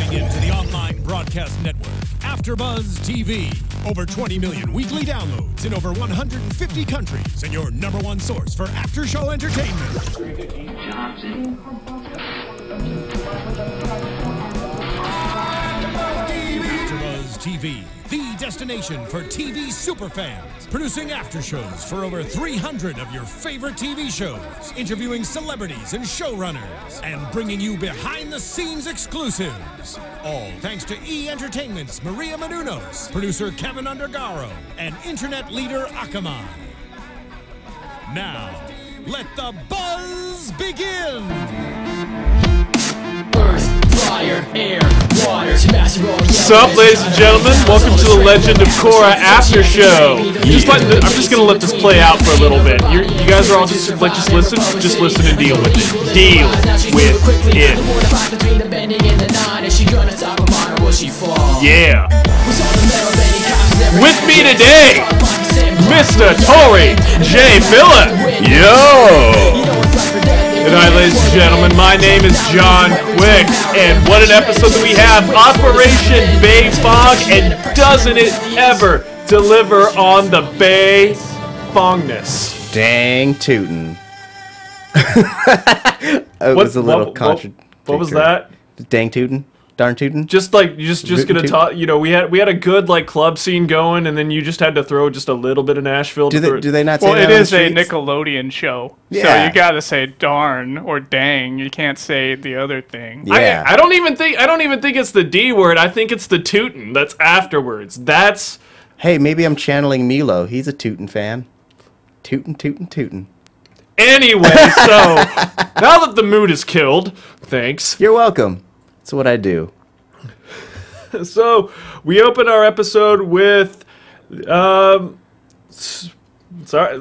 Tuning into the online broadcast network, AfterBuzz TV. Over 20 million weekly downloads in over 150 countries, and your #1 source for after-show entertainment. AfterBuzz TV, the destination for TV superfans, producing after-shows for over 300 of your favorite TV shows, interviewing celebrities and showrunners, and bringing you behind-the-scenes exclusives. All thanks to E! Entertainment's Maria Menounos, producer Kevin Undergaro, and internet leader Akamai. Now, let the buzz begin! Fire, air, water, sup, ladies and gentlemen? Welcome to the Legend of Korra after show. I'm just gonna let this play out for a little bit. You guys are all just listen and deal with it. Deal with it. Yeah. With me today, Mr. Tauri J. Phillip. Yo. Good night, ladies and gentlemen. My name is John Quick, and what an episode that we have. Operation Beifong, and doesn't it ever deliver on the Beifongness? Dang tootin'. It was a little contradictory. What was that? Dang tootin'? Darn tootin'? Just like, you're just gonna talk, you know, we had a good, like, club scene going, and then you just had to throw just a little bit of Nashville. Do they not say that? Well, it is a Nickelodeon show, yeah. So you gotta say darn or dang. You can't say the other thing. Yeah. I don't even think it's the D word. I think it's the tootin'. That's afterwards. That's. Hey, maybe I'm channeling Milo. He's a tootin' fan. Tootin', tootin', tootin'. Anyway, so now that the mood is killed, thanks. You're welcome. That's what I do. So we open our episode with, sorry,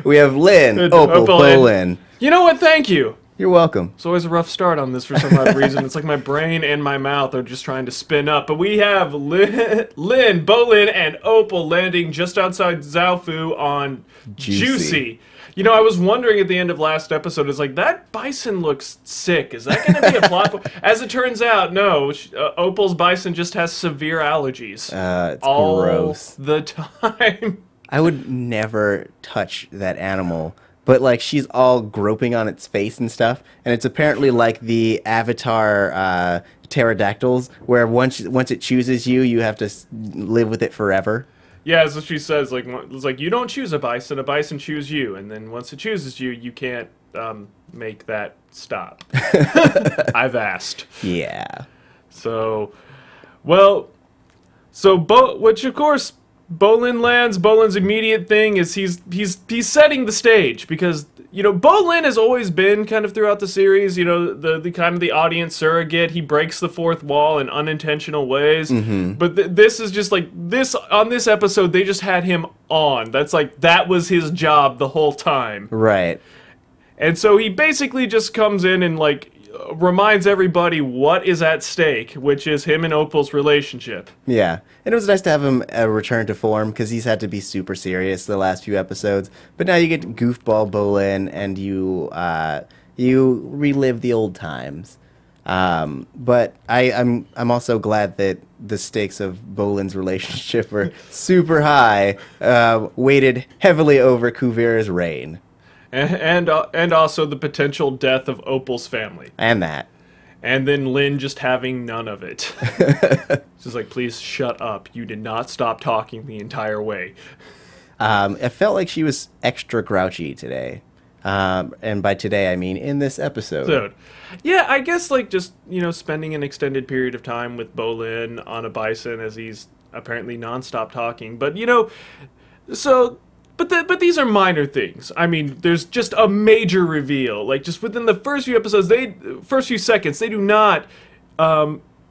we have Lynn, Opal, Bolin. You know what? Thank you. You're welcome. It's always a rough start on this for some odd reason. It's like my brain and my mouth are just trying to spin up. But we have Lynn, Bolin, and Opal landing just outside Zaofu on Juicy. You know, I was wondering at the end of last episode, it's like, that bison looks sick. Is that going to be a plot? As it turns out, no. Opal's bison just has severe allergies. It's all gross. The time. I would never touch that animal. But, like, she's all groping on its face and stuff. And it's apparently like the Avatar pterodactyls, where once it chooses you, you have to live with it forever. Yeah, that's what she says. Like, it's like, you don't choose a bison chooses you. And then once it chooses you, you can't make that stop. I've asked. Yeah. So, well, which of course, Bolin lands. Bolin's immediate thing is he's setting the stage, because, you know, Bolin has always been kind of throughout the series, you know, the kind of the audience surrogate. He breaks the fourth wall in unintentional ways. Mm-hmm. But this is just like on this episode, they just had him on. That's like, that was his job the whole time. Right. And so he basically just comes in and, like, reminds everybody what is at stake, which is him and Opal's relationship. Yeah, and it was nice to have him return to form, because he's had to be super serious the last few episodes. But now you get goofball Bolin, and you relive the old times. But I'm also glad that the stakes of Bolin's relationship are super high, weighted heavily over Kuvira's reign. And also the potential death of Opal's family. And that. And then Lynn just having none of it. She's like, please shut up. You did not stop talking the entire way. I felt like she was extra grouchy today. And by today, I mean in this episode. Yeah, I guess, like, just, you know, spending an extended period of time with Bolin on a bison as he's apparently nonstop talking. But, you know, so... But these are minor things. I mean, there's just a major reveal. Like, just within the first few episodes, first few seconds, they do not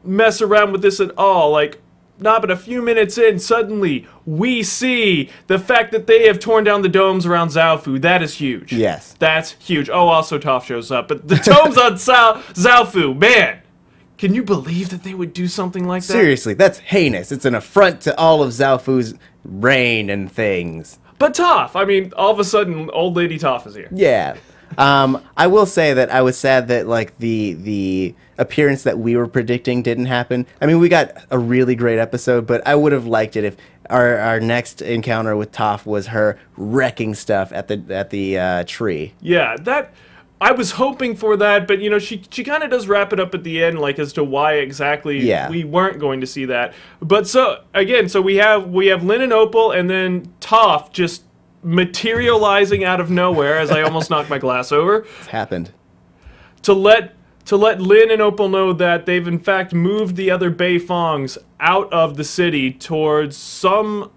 mess around with this at all. Like, not but a few minutes in, suddenly, we see the fact that they have torn down the domes around Zaofu. That is huge. Yes. That's huge. Oh, also Toph shows up. But the domes on Zaofu, man. Can you believe that they would do something like that? Seriously, that's heinous. It's an affront to all of Zaofu's reign and things. But Toph, I mean, all of a sudden, old lady Toph is here. Yeah. I will say that I was sad that like the appearance that we were predicting didn't happen. I mean, we got a really great episode, but I would have liked it if our next encounter with Toph was her wrecking stuff at the tree. Yeah, that I was hoping for that, but you know, she kind of does wrap it up at the end, like as to why exactly we weren't going to see that. But so again, so we have Lynn and Opal, and then Toph just materializing out of nowhere as I almost knocked my glass over. It's happened. To let Lynn and Opal know that they've in fact moved the other Beifongs out of the city towards somewhere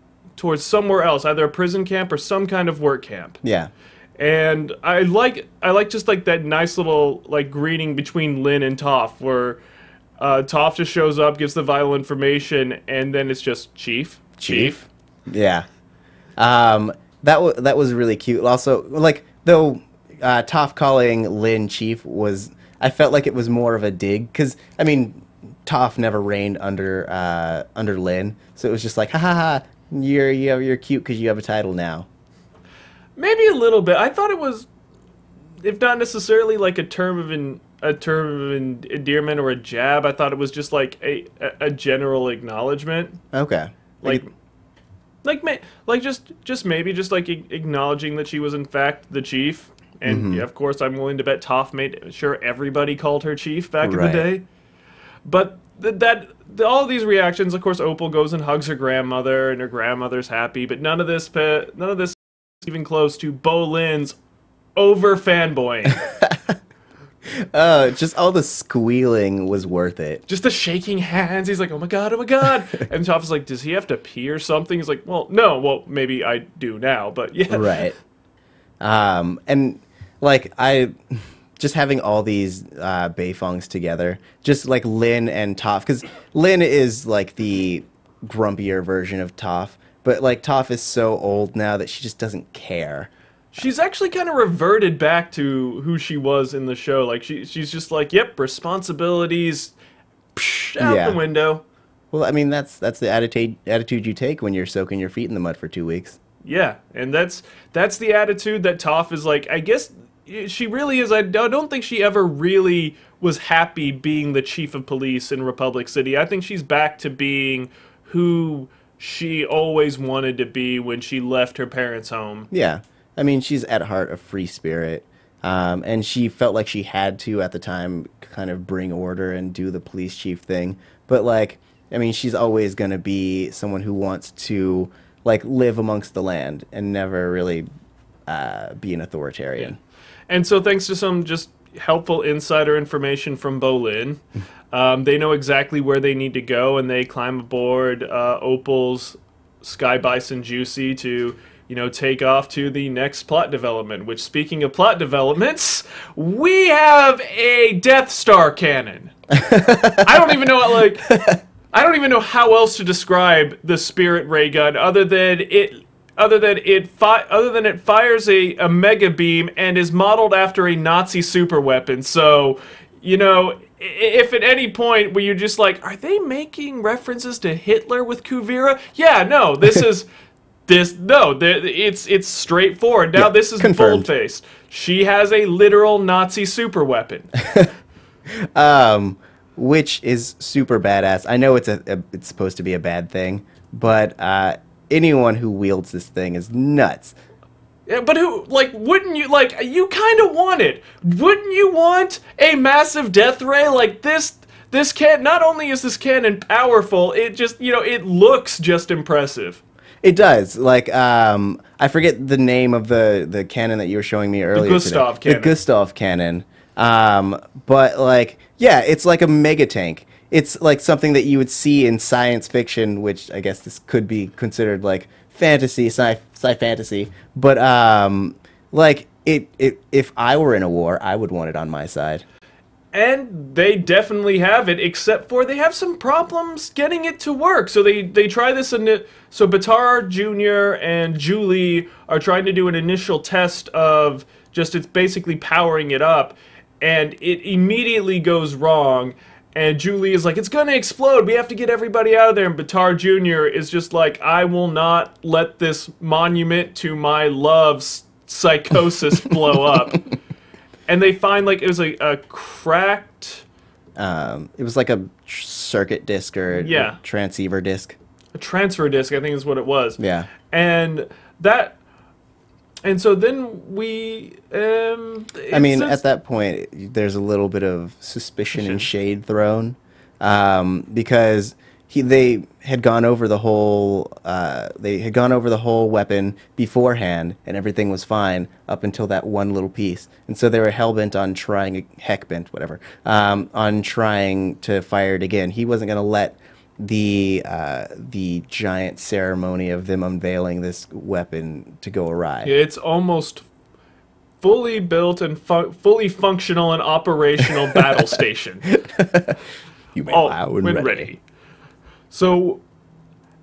else, either a prison camp or some kind of work camp. Yeah. And I like just like that nice little like greeting between Lynn and Toph, where Toph just shows up, gives the vital information, and then it's just Chief. Yeah. That was really cute. Also, like, though Toph calling Lynn Chief was, I felt like it was more of a dig, because I mean, Toph never reigned under Lynn, so it was just like, ha ha ha, you're cute because you have a title now. Maybe a little bit. I thought it was, if not necessarily like a term of endearment or a jab, I thought it was just like a general acknowledgement. Okay. Just maybe like acknowledging that she was in fact the chief, and yeah, of course I'm willing to bet Toph made sure everybody called her chief back in the day. But all of these reactions, of course, Opal goes and hugs her grandmother, and her grandmother's happy, but none of this is even close to Bolin's over fanboying. Just all the squealing was worth it. Just the shaking hands. He's like, oh my god, oh my god. And Toph is like, does he have to pee or something? He's like, well, no. Well, maybe I do now, but yeah. Right. And like just having all these Beifongs together, just like Lynn and Toph, because Lynn is like the grumpier version of Toph, but like Toph is so old now that she just doesn't care. She's actually kind of reverted back to who she was in the show. Like she's just like, yep, responsibilities out the window. Well, I mean, that's the attitude you take when you're soaking your feet in the mud for 2 weeks. Yeah, and that's the attitude that Toph is like. I guess she really is. I don't think she ever really was happy being the chief of police in Republic City. I think she's back to being who she always wanted to be when she left her parents' home. Yeah. I mean, she's at heart a free spirit, and she felt like she had to, at the time, kind of bring order and do the police chief thing. But, like, I mean, she's always going to be someone who wants to, like, live amongst the land and never really be an authoritarian. Yeah. And so thanks to some just helpful insider information from Bolin, they know exactly where they need to go, and they climb aboard Opal's Sky Bison Juicy to, you know, take off to the next plot development. Which, speaking of plot developments, we have a Death Star cannon. I don't even know I don't even know how else to describe the Spirit Ray gun other than it fires a mega beam and is modeled after a Nazi super weapon. So, you know, if at any point where you're just like, are they making references to Hitler with Kuvira? Yeah, no, it's straightforward. Now this is bold-faced. She has a literal Nazi super weapon. Which is super badass. I know it's supposed to be a bad thing, but anyone who wields this thing is nuts. Yeah, but wouldn't you, you kind of want it. Wouldn't you want a massive death ray like this? This cannon, not only is this cannon powerful, it just, you know, it looks just impressive. It does. Like, I forget the name of the cannon that you were showing me earlier. The Gustav cannon. The Gustav cannon. But, like, yeah, it's like a mega tank. It's like something that you would see in science fiction, which I guess this could be considered like fantasy, sci-fantasy. But, like, if I were in a war, I would want it on my side. And they definitely have it, except for they have some problems getting it to work. So they try this, so Batar Jr. and Julie are trying to do an initial test of just it's basically powering it up, and it immediately goes wrong. And Julie is like, it's gonna explode, we have to get everybody out of there. And Batar Jr. is just like, I will not let this monument to my love's psychosis blow up. And they find, like, it was a cracked... It was like a circuit disc or a transceiver disc. A transfer disc, I think is what it was. Yeah. And so then we... I mean, at that point, there's a little bit of suspicion and shade thrown. Because they had gone over the whole weapon beforehand, and everything was fine up until that one little piece. And so they were hell-bent on trying, on trying to fire it again. He wasn't going to let the giant ceremony of them unveiling this weapon to go awry. It's almost fully built and fully functional and operational battle station. You may fire when ready. So,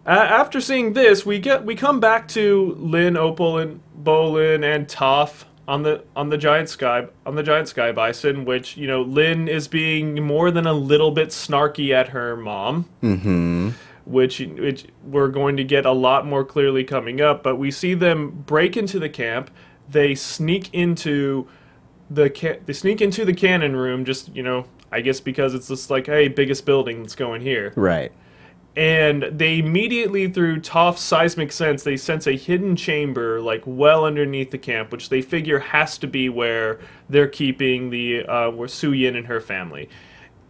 after seeing this, we come back to Lynn, Opal, and Bolin and Toph on the giant sky bison, which, you know, Lynn is being more than a little bit snarky at her mom. Mm-hmm. Which we're going to get a lot more clearly coming up. But we see them break into the camp. They sneak into the cannon room. Just, you know, I guess because it's just like, hey, biggest building, let's go in here. Right. And they immediately, through Toph's seismic sense, they sense a hidden chamber, like, well underneath the camp, which they figure has to be where they're keeping where Su-Yin and her family.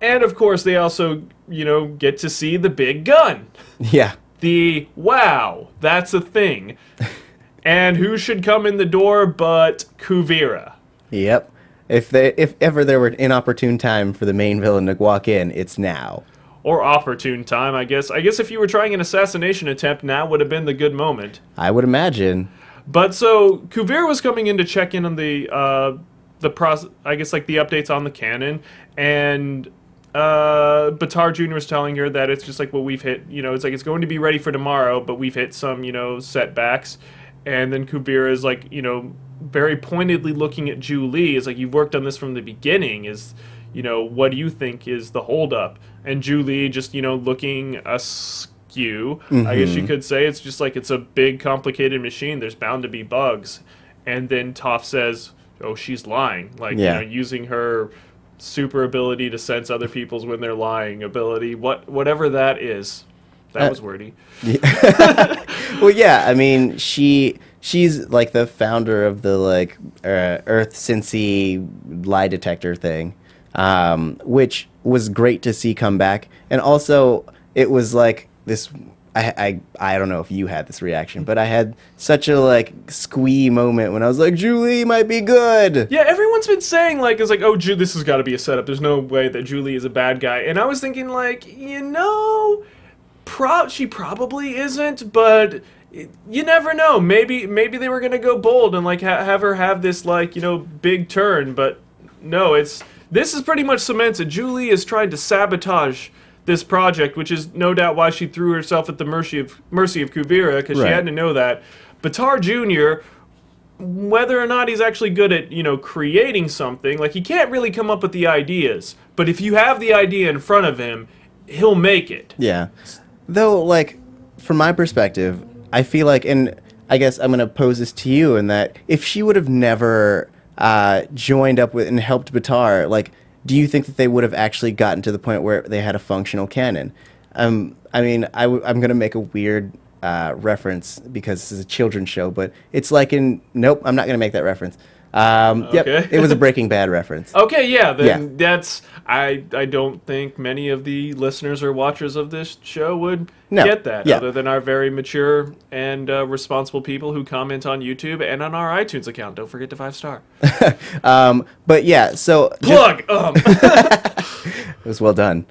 And, of course, they also, you know, get to see the big gun. Yeah. Wow, that's a thing. And who should come in the door but Kuvira? Yep. If ever there were an inopportune time for the main villain to walk in, it's now. Or opportune time, I guess. I guess if you were trying an assassination attempt, now would have been the good moment. I would imagine. But so Kuvira was coming in to check in on the process, I guess, like the updates on the canon, and Baatar Jr. was telling her that it's just like, well, we've hit, you know, it's like it's going to be ready for tomorrow, but we've hit some, you know, setbacks. And then Kuvira is like, you know, very pointedly looking at Julie, is like, you've worked on this from the beginning, is, you know, what do you think is the holdup? And Julie just, you know, looking askew, I guess you could say. It's just like, it's a big, complicated machine. There's bound to be bugs. And then Toph says, oh, she's lying. Like, you know, using her super ability to sense other people's when they're lying ability, whatever that is. That was wordy. Yeah. Well, yeah, I mean, she's like the founder of the, like, Earth Cincy lie detector thing. Which was great to see come back. And also, it was like this, I don't know if you had this reaction, but I had such a, like, squee moment when I was like, Julie might be good. Yeah, everyone's been saying, like, it's like, oh, this has got to be a setup. There's no way that Julie is a bad guy. And I was thinking, like, you know, she probably isn't, but you never know. Maybe they were going to go bold and, like, have her have this, like, you know, big turn, but no, this is pretty much cemented. Julie is trying to sabotage this project, which is no doubt why she threw herself at the mercy of Kuvira, because she had to know that. Baatar Jr., whether or not he's actually good at, you know, creating something, like, he can't really come up with the ideas. But if you have the idea in front of him, he'll make it. Yeah. Though, like, from my perspective, I feel like, and I guess I'm going to pose this to you, in that if she would have never joined up with and helped Baatar, like, do you think that they would have actually gotten to the point where they had a functional cannon? I mean, I'm going to make a weird reference because this is a children's show, but it's like nope, I'm not going to make that reference. Yep, it was a Breaking Bad reference. Okay, yeah, then that's, I don't think many of the listeners or watchers of this show would get that, other than our very mature and responsible people who comment on YouTube and on our iTunes account. Don't forget to 5-star. But yeah, so... Plug! It was well done.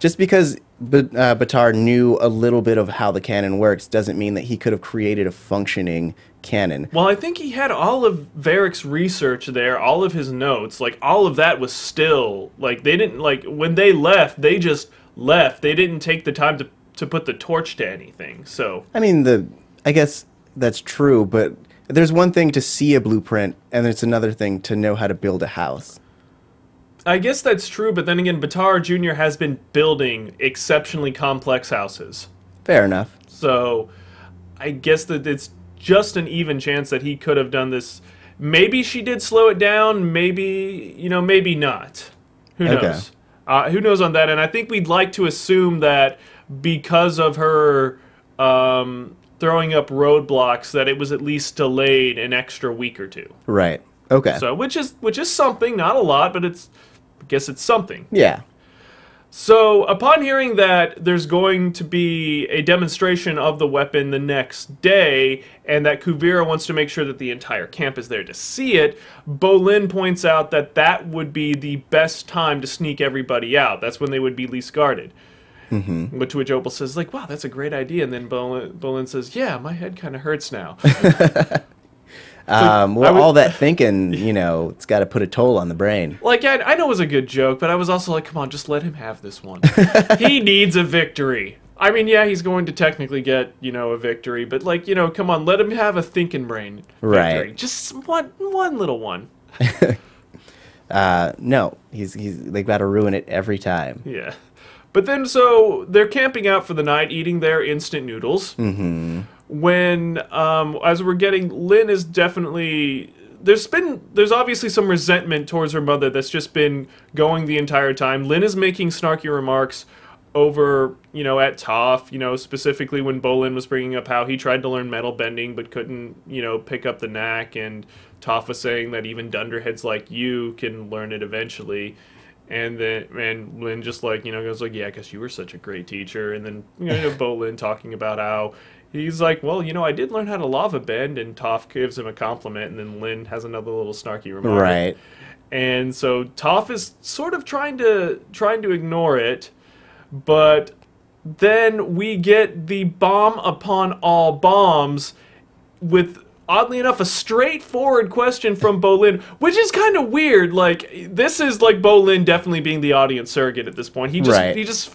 Just because Baatar knew a little bit of how the cannon works doesn't mean that he could have created a functioning cannon. Well, I think he had all of Varric's research there, all of his notes, like, all of that was still, like, they didn't, like, when they left, they just left. They didn't take the time to put the torch to anything, so... I mean, I guess that's true, but there's one thing to see a blueprint, and it's another thing to know how to build a house. I guess that's true, but then again, Baatar Jr. has been building exceptionally complex houses. Fair enough. So, I guess that it's just an even chance that he could have done this. maybe she did slow it down. Maybe, maybe not. Who knows? Who knows on that? And I think we'd like to assume that because of her throwing up roadblocks, that it was at least delayed an extra week or two. Right. Okay. So, which is something, not a lot, but I guess it's something. Yeah. So, upon hearing that there's going to be a demonstration of the weapon the next day, and that Kuvira wants to make sure that the entire camp is there to see it, Bolin points out that that would be the best time to sneak everybody out. That's when they would be least guarded. Mm-hmm. Which Opal says, like, wow, that's a great idea. And then Bolin says, yeah, my head kind of hurts now. All that thinking, it's got to put a toll on the brain. Like, I know it was a good joke, but I was also like, come on, just let him have this one. He needs a victory. I mean, yeah, he's going to technically get, a victory, but, like, come on, let him have a thinking brain victory. Right. Just one little one. No, they've got to ruin it every time. Yeah. But then, so, they're camping out for the night, eating their instant noodles. Mm-hmm. When, as we're getting, Lynn is definitely... There's obviously some resentment towards her mother that's just been going the entire time. Lynn is making snarky remarks over, at Toph, specifically when Bolin was bringing up how he tried to learn metal bending but couldn't, pick up the knack, and Toph was saying that even dunderheads like you can learn it eventually. And Lynn just goes like, yeah, because you were such a great teacher. And then Bolin talking about how he's like, well, I did learn how to lava bend, and Toph gives him a compliment, and then Lynn has another little snarky remark. Right. And so Toph is sort of trying to ignore it, but then we get the bomb upon all bombs with, oddly enough, a straightforward question from Bolin, which is kind of weird. Like, this is like Bolin definitely being the audience surrogate at this point. He just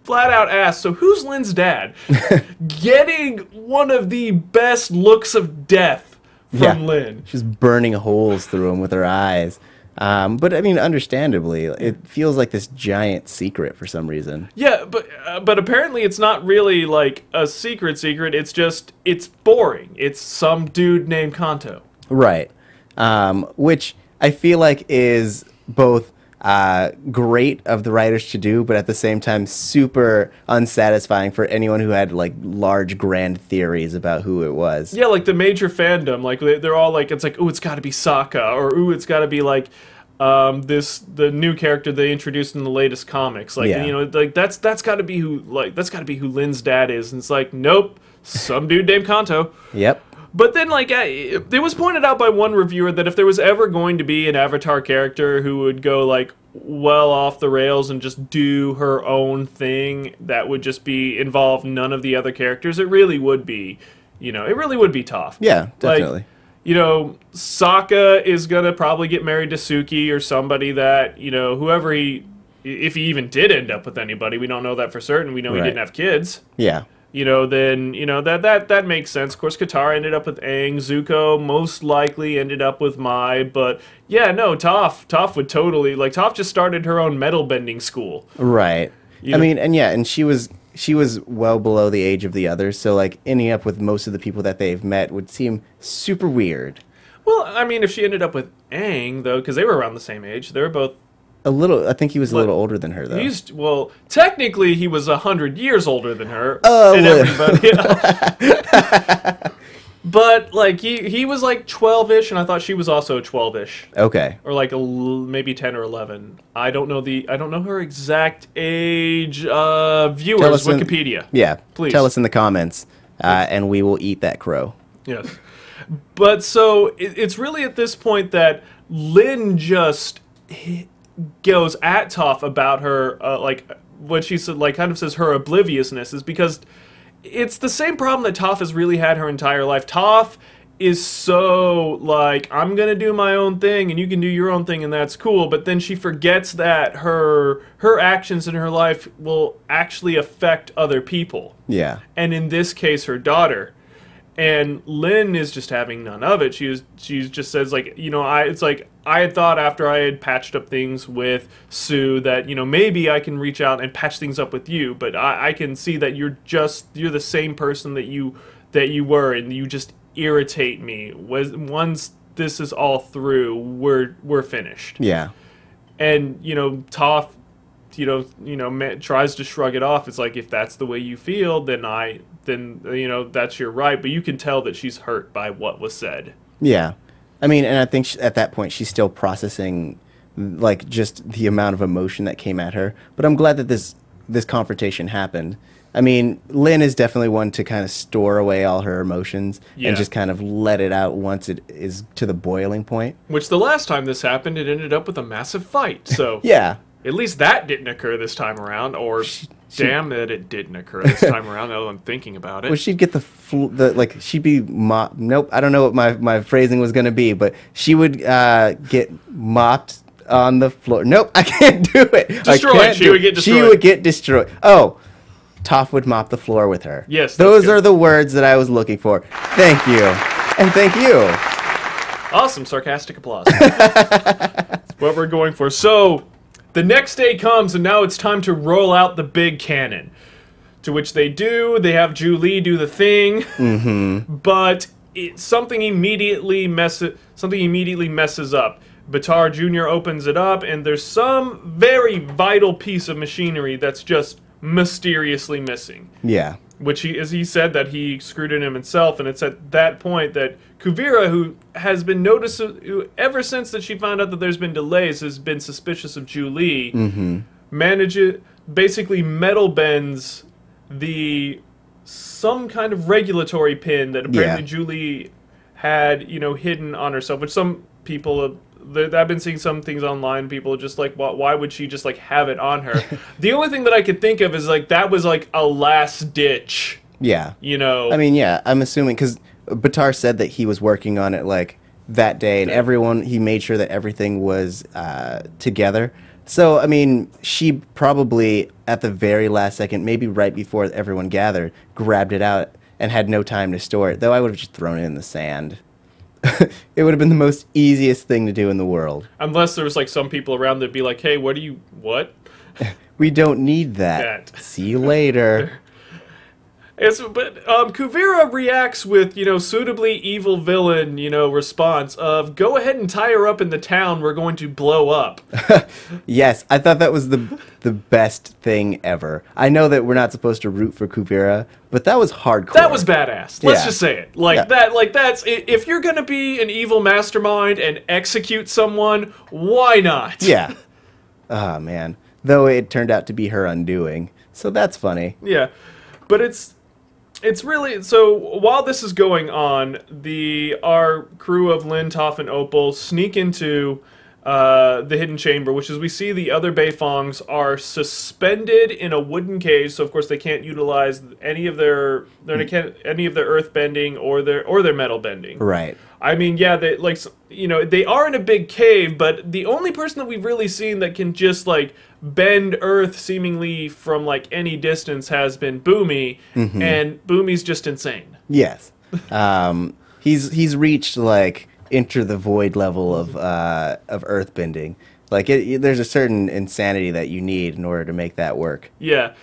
flat out asked, so who's Lynn's dad? Getting one of the best looks of death from Lynn. She's burning holes through him with her eyes. But I mean, understandably, it feels like this giant secret for some reason. Yeah, but apparently it's not really like a secret. It's boring. It's some dude named Kanto. Right. Which I feel like is both great of the writers to do, but at the same time super unsatisfying for anyone who had like large grand theories about who it was. Yeah, like the major fandom, like they're all like, it's like, ooh, it's got to be Sokka, or ooh, it's got to be like the new character they introduced in the latest comics. Like, like that's got to be who Lynn's dad is. And it's like, nope, some dude named Kanto. Yep. But then, like, it was pointed out by one reviewer that if there was ever going to be an Avatar character who would go, like, well off the rails and just do her own thing that would just involve none of the other characters, it really would be, Toph. Yeah, definitely. Like, Sokka is going to probably get married to Suki or somebody that, whoever if he even did end up with anybody, we don't know that for certain. We know he didn't have kids. Yeah. Then that makes sense. Of course, Katara ended up with Aang. Zuko most likely ended up with Mai. But yeah, no, Toph would totally, like, Toph just started her own metal bending school. Right. And she was well below the age of the others, so like ending up with most of the people that they've met would seem super weird. Well, I mean, if she ended up with Aang, though, because they were around the same age, they were both. I think he was a little older than her, though. Well, technically, he was 100 years older than her. Oh, and everybody else. But, like, he was, like, 12-ish, and I thought she was also 12-ish. Okay. Or, like, maybe 10 or 11. I don't know her exact age. Viewers, Wikipedia. Please. Tell us in the comments, and we will eat that crow. Yes. But, so, it's really at this point that Lynn just goes at Toph about her, like, what she said, like, kind of says her obliviousness is because it's the same problem that Toph has really had her entire life. Toph is so, like, I'm gonna do my own thing and you can do your own thing and that's cool, but then she forgets that her actions in her life will actually affect other people. Yeah. And in this case, her daughter. And Lynn is just having none of it. She just says, like, I had thought after I had patched up things with Sue that, maybe I can reach out and patch things up with you, but I can see that you're the same person that you were, and you just irritate me. Once this is all through. We're finished. Yeah. And Toph, tries to shrug it off. It's like, if that's the way you feel, then that's your right. But you can tell that she's hurt by what was said. Yeah. I mean, and I think at that point she's still processing, like, just the amount of emotion that came at her. But I'm glad that this confrontation happened. I mean, Lynn is definitely one to kind of store away all her emotions and just kind of let it out once it is to the boiling point. Which the last time this happened, it ended up with a massive fight. So yeah. At least that didn't occur this time around, or damn that it didn't occur this time around, now that I'm thinking about it. Well, she'd get she'd be mopped. Nope, I don't know what my phrasing was going to be, but she would get mopped on the floor. Nope, I can't do it. Destroyed. She would get destroyed. She would get destroyed. Oh, Toph would mop the floor with her. Yes, those are the words that I was looking for. Thank you. And thank you. Awesome, sarcastic applause. That's what we're going for. So, the next day comes, and now it's time to roll out the big cannon. To which they do. They have Julie do the thing. Mm-hmm. But something immediately messes up. Batar Jr. opens it up, and there's some very vital piece of machinery that's just mysteriously missing. Yeah. Which he said that he screwed in himself, and it's at that point that Kuvira, who has been ever since that she found out that there's been delays, has been suspicious of Julie, basically metal bends some kind of regulatory pin that apparently Julie had, hidden on herself, which some people I've been seeing some things online. People are just like, why would she just like have it on her? The only thing that I could think of is like that was like a last ditch. Yeah. I mean, yeah. I'm assuming because Batar said that he was working on it like that day, and he made sure that everything was together. So I mean, she probably at the very last second, maybe right before everyone gathered, grabbed it out and had no time to store it. Though I would have just thrown it in the sand. It would have been the most easiest thing to do in the world. Unless there was like some people around that'd be like, hey, what? We don't need that. See you later. But Kuvira reacts with, suitably evil villain, response of, go ahead and tie her up in the town, we're going to blow up. Yes, I thought that was the best thing ever. I know that we're not supposed to root for Kuvira, but that was hardcore. That was badass. Let's just say it. That's, if you're going to be an evil mastermind and execute someone, why not? Yeah. Oh, man. Though it turned out to be her undoing, so that's funny. Yeah, but it's really, so while this is going on, our crew of Lynn, Toph, and Opal sneak into the hidden chamber, which is we see the other Beifongs are suspended in a wooden cage, so of course they can't utilize any of their earth bending or their metal bending. Right. I mean, yeah, they they are in a big cave, but the only person that we've really seen that can just like bend earth seemingly from like any distance has been Boomy, and Boomy's just insane. Yes. He's reached like enter the void level of earth bending. Like there's a certain insanity that you need in order to make that work. Yeah,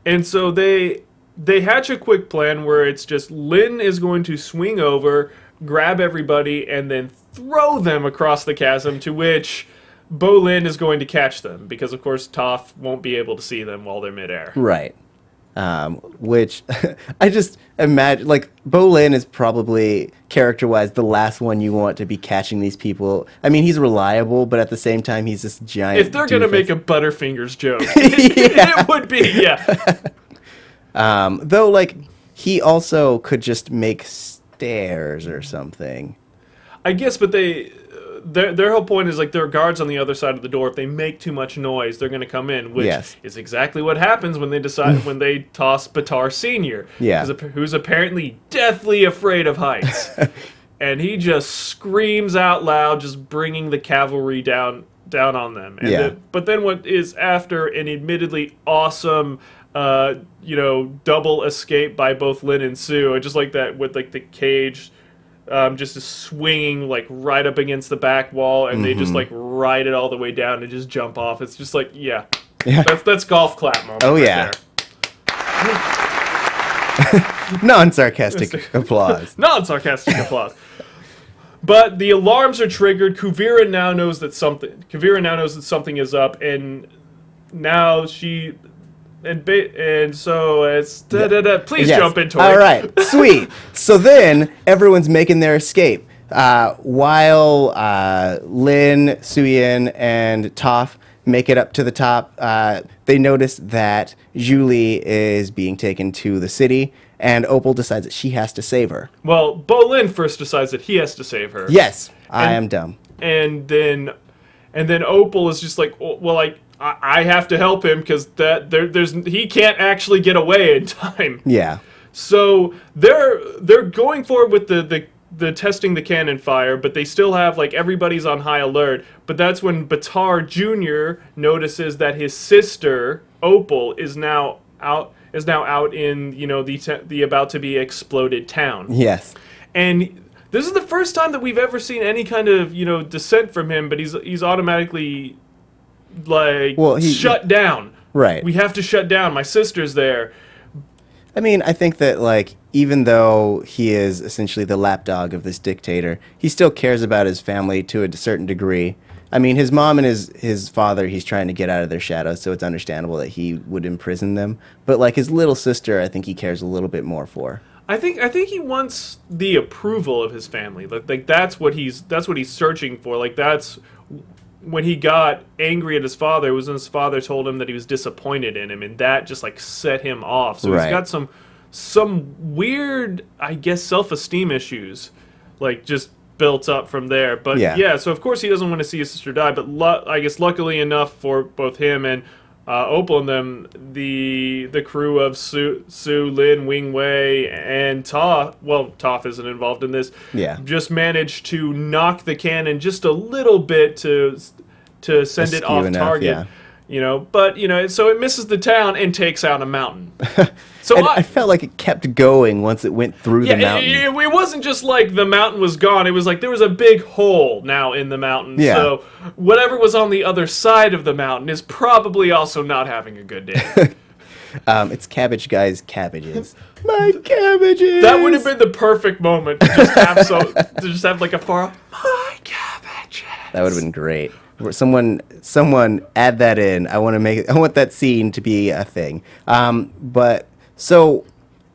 and so they hatch a quick plan where it's just Lynn is going to swing over, grab everybody, and then throw them across the chasm, to which Bolin is going to catch them, because of course Toph won't be able to see them while they're midair. Right. Which I just imagine, like, Bolin is probably, character-wise, the last one you want to be catching these people. I mean, he's reliable, but at the same time, he's this giant If they're going to make a Butterfingers joke, it would be, yeah. Though, like, he also could just make stairs or something. I guess, but their whole point is, like, there are guards on the other side of the door. If they make too much noise, they're going to come in, which is exactly what happens when they toss Batar Sr., who's apparently deathly afraid of heights. And he just screams out loud, just bringing the cavalry down on them. And but then what is after an admittedly awesome double escape by both Lynn and Sue, I just like that with like the cage just is swinging like right up against the back wall, and they just like ride it all the way down and just jump off. It's just like that's golf clap moment. Oh, right yeah. Non-sarcastic applause. Non-sarcastic applause. But the alarms are triggered. Kuvira now knows that something is up, and now she and so it's Please jump into it. All right, sweet. So then everyone's making their escape. While Lin, Suyin, and Toph make it up to the top, they notice that Julie is being taken to the city, and Opal decides that she has to save her. Well, Bolin first decides that he has to save her. Yes, I am dumb. And then Opal is just like, well, like I have to help him because he can't actually get away in time. Yeah. So they're going forward with the testing the cannon fire, but they still have, like, everybody's on high alert. But that's when Batar Jr. notices that his sister Opal is now out in, you know, the about to be exploded town. Yes. And this is the first time that we've ever seen any kind of, you know, dissent from him, but he's automatically, like, shut down. Right. We have to shut down. My sister's there. I mean, I think that, like, even though he is essentially the lapdog of this dictator, he still cares about his family to a certain degree. I mean, his mom and his father, he's trying to get out of their shadows, so it's understandable that he would imprison them. But, like, his little sister, I think he cares a little bit more for. I think he wants the approval of his family. Like that's what he's searching for. Like, that's when he got angry at his father. It was when his father told him that he was disappointed in him, and that just, like, set him off. So he's got some weird, I guess, self-esteem issues, like, just built up from there. But yeah, so of course he doesn't want to see his sister die. But I guess luckily enough for both him and Opal and them, the crew of Su, Lin, Wing Wei, and Toph, well, Toph isn't involved in this, just managed to knock the cannon just a little bit to send it off target. You know, but, you know, so it misses the town and takes out a mountain. So I felt like it kept going once it went through the mountain. It wasn't just like the mountain was gone. It was like there was a big hole now in the mountain. Yeah. So whatever was on the other side of the mountain is probably also not having a good day. It's Cabbage Guy's cabbages. My cabbages! That would have been the perfect moment to just have like a far off, my cabbages. That would have been great. Someone add that in. I want that scene to be a thing. But so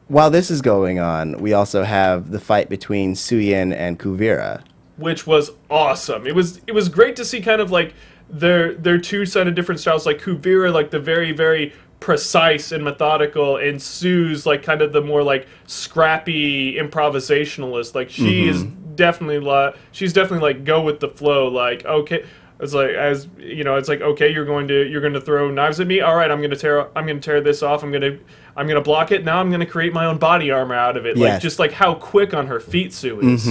while this is going on, we also have the fight between Suyin and Kuvira, which was awesome. It was great to see kind of like their two kind of different styles. Like Kuvira, like the very, very precise and methodical, and Sue's like kind of the more like scrappy improvisationalist. Like she's definitely like go with the flow. Like, okay. It's like, as you know, it's like, okay, you're going to throw knives at me. All right, I'm gonna tear this off. I'm gonna block it. Now I'm gonna create my own body armor out of it. Yes. Like, just like how quick on her feet Sue is.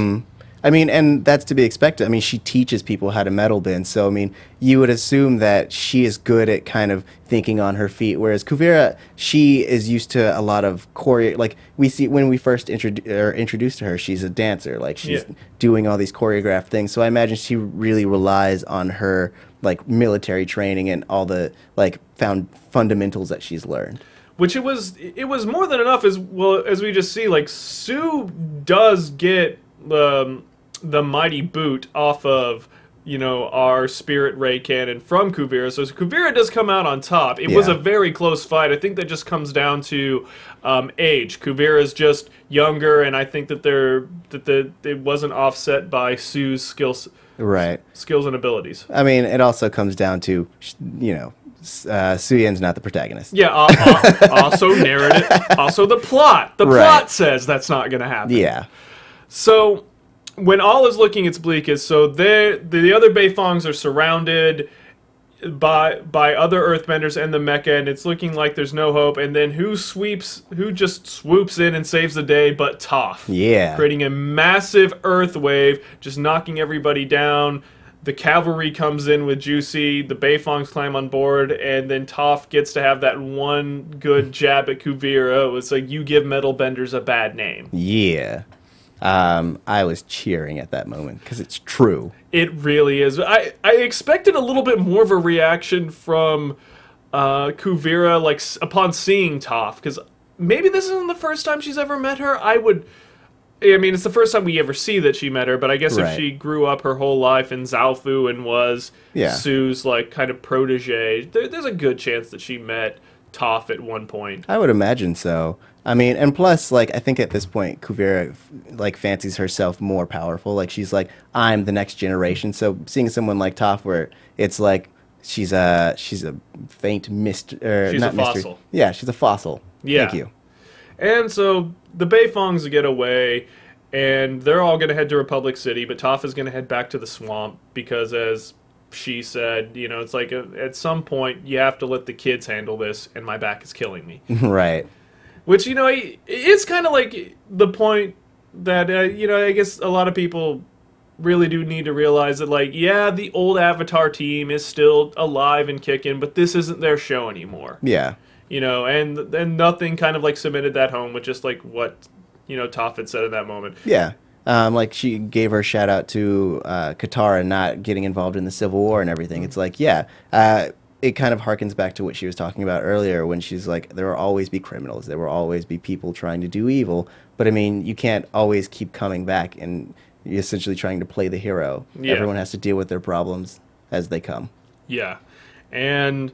I mean, and that's to be expected. I mean, she teaches people how to metal bend, so I mean, you would assume that she is good at kind of thinking on her feet, whereas Kuvira, she is used to a lot of choreo. Like, we see when we first introduced to her, she's a dancer. Like, she's doing all these choreographed things, so I imagine she really relies on her, like, military training and all the, like, fundamentals that she's learned. Which it was more than enough, as well as we just see. Like, Sue does get the mighty boot off of, you know, our spirit ray cannon from Kuvira. So Kuvira does come out on top. It was a very close fight. I think that just comes down to age. Kuvira is just younger, and I think that it wasn't offset by Sue's skills and abilities. I mean, it also comes down to, you know, Suyin's not the protagonist. Yeah, also narrative, also the plot. The plot says that's not going to happen. Yeah. So, when all is looking its bleakest, so the other Beifongs are surrounded by other Earthbenders and the mecha, and it's looking like there's no hope. And then who just swoops in and saves the day but Toph? Yeah. Creating a massive earth wave, just knocking everybody down. The cavalry comes in with Juicy, the Beifongs climb on board, and then Toph gets to have that one good jab at Kuvira. It's like, you give metal benders a bad name. Yeah. I was cheering at that moment because it's true. It really is. I expected a little bit more of a reaction from Kuvira, like, upon seeing Toph, because maybe this isn't the first time she's ever met her. I mean, it's the first time we ever see that she met her, but I guess if Right. she grew up her whole life in Zaofu and was Yeah. Sue's, like, kind of protege, there's a good chance that she met Toph at one point. I would imagine so. I mean, and plus, like, I think at this point, Kuvira, like, fancies herself more powerful. Like, she's like, I'm the next generation. So seeing someone like Toph, where it's like she's a faint mist, or She's not a mystery. fossil. Yeah, she's a fossil. Yeah. Thank you. And so the Beifongs get away, and they're all going to head to Republic City, but Toph is going to head back to the swamp because, as she said, you know, it's like at some point you have to let the kids handle this, and my back is killing me. Right. Which, you know, it's kind of like the point that, you know, I guess a lot of people really do need to realize that, like, yeah, the old Avatar team is still alive and kicking, but this isn't their show anymore. Yeah. You know, and nothing kind of, like, cemented that home with just, like, what, you know, Toph had said in that moment. Yeah. Like, she gave her shout out to Katara not getting involved in the Civil War and everything. It's like, yeah, it kind of harkens back to what she was talking about earlier when she's like, there will always be criminals. There will always be people trying to do evil. But, I mean, you can't always keep coming back and you're essentially trying to play the hero. Yeah. Everyone has to deal with their problems as they come. Yeah. And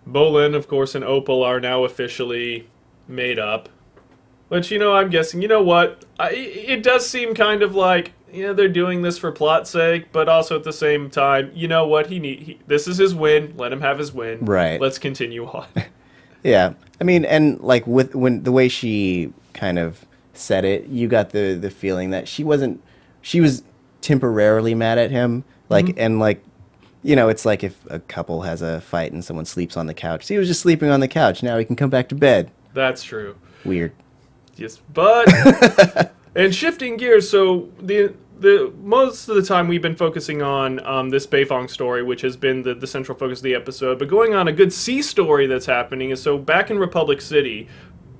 Bolin, of course, and Opal are now officially made up. Which, you know, I'm guessing, you know what? It does seem kind of like, you know, they're doing this for plot's sake, but also at the same time, you know what? This is his win. Let him have his win. Right. Let's continue on. Yeah. I mean, and like when the way she kind of said it, you got the feeling that she was temporarily mad at him. Like, and like, you know, it's like if a couple has a fight and someone sleeps on the couch. He was just sleeping on the couch. Now he can come back to bed. That's true. Weird. Yes, but and shifting gears, so the most of the time we've been focusing on this Beifong story, which has been the central focus of the episode. But going on a good C story that's happening is, so back in Republic City,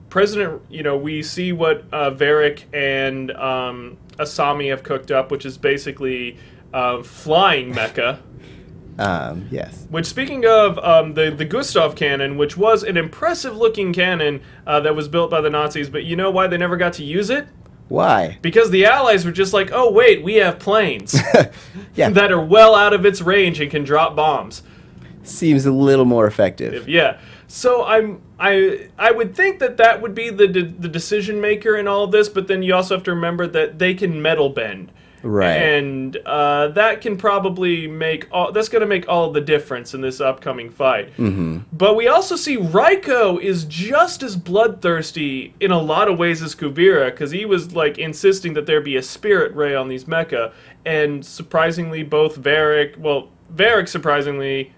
President, you know, we see what Varric and Asami have cooked up, which is basically flying mecha. Yes. Which, speaking of the Gustav cannon, which was an impressive-looking cannon that was built by the Nazis, but you know why they never got to use it? Why? Because the Allies were just like, oh, wait, we have planes Yeah. that are well out of its range and can drop bombs. Seems a little more effective. Yeah. So I would think that would be the decision maker in all of this, but then you also have to remember that they can metal bend. Right. And that can probably that's going to make all of the difference in this upcoming fight. Mm-hmm. But we also see Raiko is just as bloodthirsty in a lot of ways as Kuvira, because he was like insisting that there be a spirit ray on these mecha. And surprisingly, both Varric surprisingly,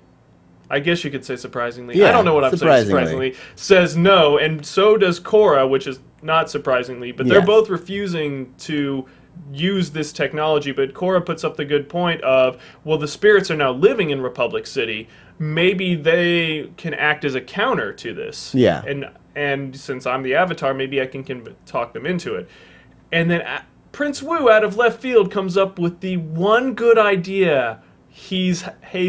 I guess you could say surprisingly. Yeah, I don't know what I'm saying surprisingly. Says no, and so does Korra, which is not surprisingly. But they're Yes. both refusing to use this technology. But Korra puts up the good point of, well, the spirits are now living in Republic City. Maybe they can act as a counter to this. Yeah. And since I'm the Avatar, maybe I can talk them into it. And then Prince Wu, out of left field, comes up with the one good idea he's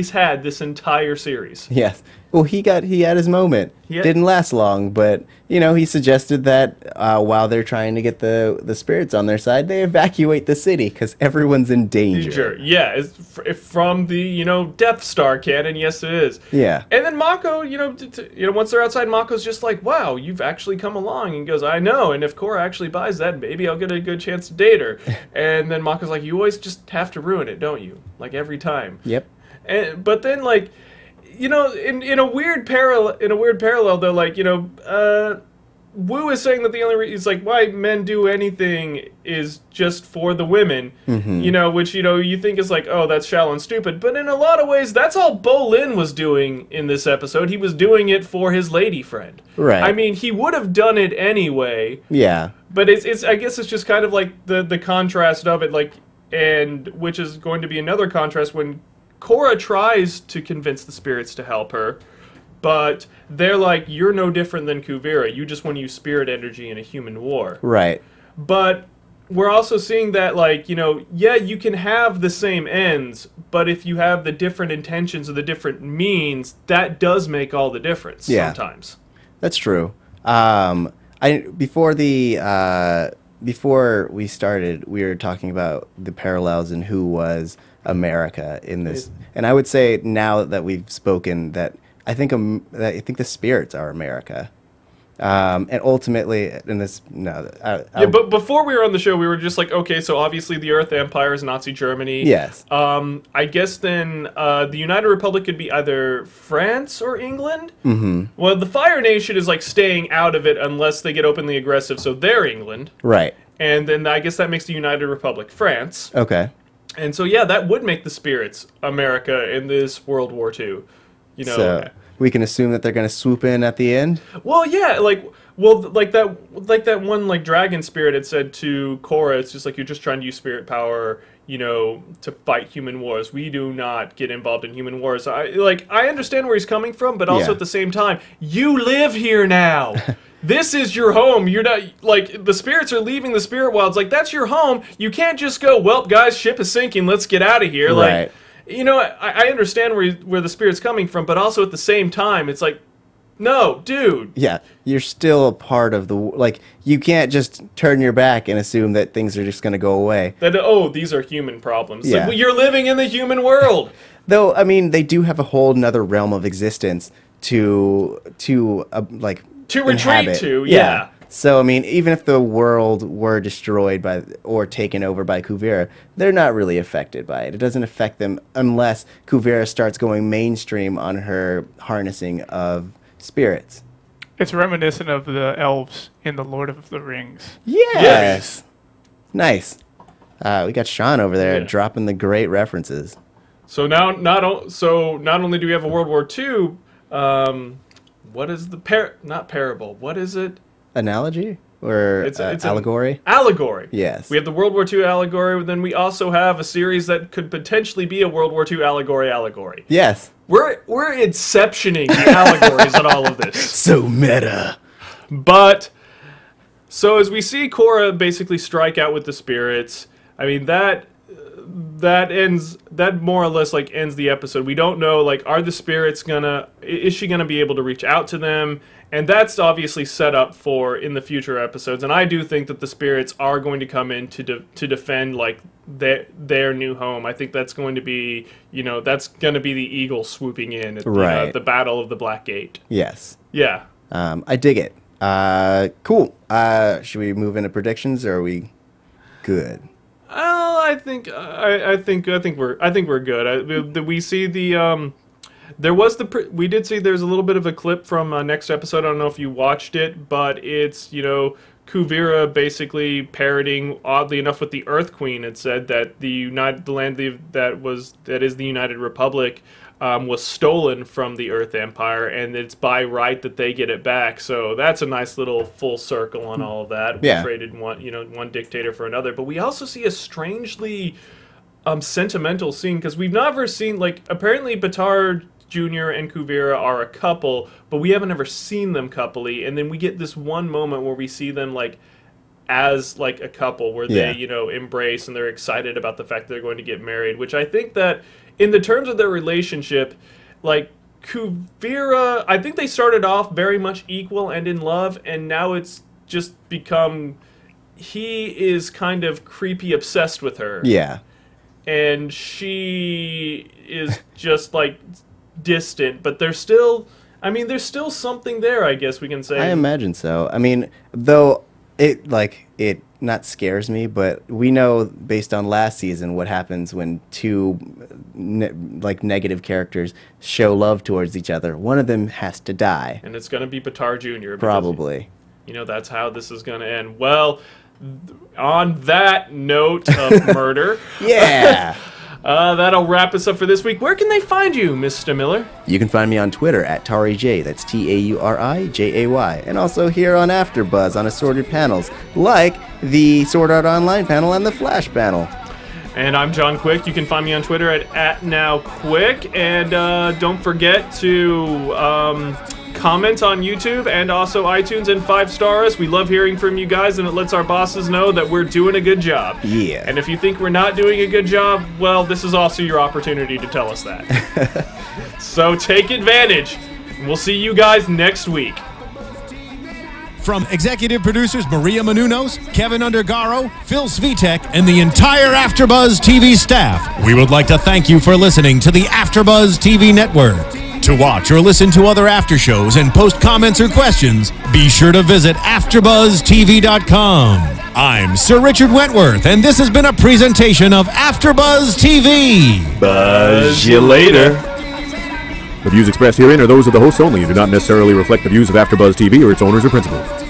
had this entire series. Yes. Well, he had his moment. Yeah. Didn't last long, but you know, he suggested that while they're trying to get the spirits on their side, they evacuate the city because everyone's in danger. Yeah, it's from the Death Star canon. Yes, it is. Yeah. And then Mako, once they're outside, Mako's just like, "Wow, you've actually come along." And he goes, "I know. And if Korra actually buys that, maybe I'll get a good chance to date her." And then Mako's like, "You always just have to ruin it, don't you? Like every time." Yep. But then, like, in a weird parallel though, like, Wu is saying that the only reason, like, why men do anything is just for the women, which, you think is like, oh, that's shallow and stupid. But in a lot of ways, that's all Bolin was doing in this episode. He was doing it for his lady friend. Right. I mean, he would have done it anyway. Yeah. But I guess it's just kind of like the contrast of it, like, and which is going to be another contrast when Korra tries to convince the spirits to help her, but they're like, you're no different than Kuvira. You just want to use spirit energy in a human war. Right. But we're also seeing that, like, yeah, you can have the same ends, but if you have the different intentions or the different means, that does make all the difference sometimes. That's true. Before the before we started, we were talking about the parallels and who was America in this, and I would say now that we've spoken that I think the spirits are America. And ultimately, in this, but before we were on the show, we were just like, okay, so obviously the Earth Empire is Nazi Germany. Yes. I guess then the United Republic could be either France or England. Mm-hmm. Well, the Fire Nation is like staying out of it unless they get openly aggressive, so they're England. Right. And then I guess that makes the United Republic France. Okay. And so yeah, that would make the spirits America in this World War II. You know. So we can assume that they're going to swoop in at the end. Well, yeah, like that one like dragon spirit had said to Korra, it's just like you're just trying to use spirit power, you know, to fight human wars. We do not get involved in human wars. I understand where he's coming from, but also at the same time, you live here now. This is your home. You're not, like, the spirits are leaving the spirit wilds. Like, that's your home. You can't just go, well, guys, ship is sinking. Let's get out of here. Right. Like, you know, I understand where the spirit's coming from, but also at the same time, it's like, no, dude. Yeah, you're still a part of the, like, you can't just turn your back and assume that things are just going to go away. That, oh, these are human problems. Yeah. Like, well, you're living in the human world. Though, I mean, they do have a whole nother realm of existence to retreat inhabit. to, yeah. So, I mean, even if the world were destroyed or taken over by Kuvira, they're not really affected by it. It doesn't affect them unless Kuvira starts going mainstream on her harnessing of spirits. It's reminiscent of the elves in The Lord of the Rings. Yes! Nice. We got Sean over there dropping the great references. So now, not only do we have a World War II, what is the not parable? What is it? Analogy? Or it's allegory? Allegory. Yes. We have the World War II allegory, but then we also have a series that could potentially be a World War II allegory. Yes. We're inceptioning the allegories on all of this. So meta. But, so as we see Korra basically strike out with the spirits, I mean, that more or less like ends the episode. We don't know, like, are the spirits is she gonna be able to reach out to them? And that's obviously set up for in the future episodes. And I do think that the spirits are going to come in to defend like their new home. I think that's going to be, you know, that's going to be the eagle swooping in at the Battle of the Black Gate. Yes. Yeah. I dig it. Cool. Should we move into predictions, or are we good? I think we're good. We see the we did see there's a little bit of a clip from next episode. I don't know if you watched it, but it's, you know, Kuvira basically parroting, oddly enough, what the Earth Queen had said, that the land that is the United Republic was stolen from the Earth Empire, and it's by right that they get it back. So that's a nice little full circle on all of that. We traded one dictator for another, but we also see a strangely sentimental scene, because we've never seen, like, apparently Bataar Jr. and Kuvira are a couple, but we haven't ever seen them coupley, and then we get this one moment where we see them like as like a couple, where they, you know, embrace and they're excited about the fact that they're going to get married, which I think that in the terms of their relationship, like, Kuvira, I think they started off very much equal and in love, and now it's just become, he is kind of creepy obsessed with her. Yeah. And she is just like distant, but there's still something there, I guess we can say. I imagine so. I mean, though it not scares me, but we know based on last season what happens when two negative characters show love towards each other. One of them has to die. And it's going to be Bataar Jr. Probably. You know, that's how this is going to end. Well, on that note of murder, that'll wrap us up for this week. Where can they find you, Mr. Miller? You can find me on Twitter at TauriJ, that's TaurijAY, and also here on AfterBuzz on assorted panels, like the Sword Art Online panel and the Flash panel. And I'm John Quick. You can find me on Twitter at @NowQuick, and don't forget to comment on YouTube and also iTunes and 5-star us. We love hearing from you guys, and it lets our bosses know that we're doing a good job. Yeah. And if you think we're not doing a good job, well, this is also your opportunity to tell us that. So take advantage. We'll see you guys next week. From executive producers Maria Menounos, Kevin Undergaro, Phil Svitek, and the entire AfterBuzz TV staff, we would like to thank you for listening to the AfterBuzz TV network. To watch or listen to other after shows and post comments or questions, be sure to visit AfterBuzzTV.com. I'm Sir Richard Wentworth, and this has been a presentation of AfterBuzz TV. Buzz you later. The views expressed herein are those of the hosts only and do not necessarily reflect the views of AfterBuzz TV or its owners or principals.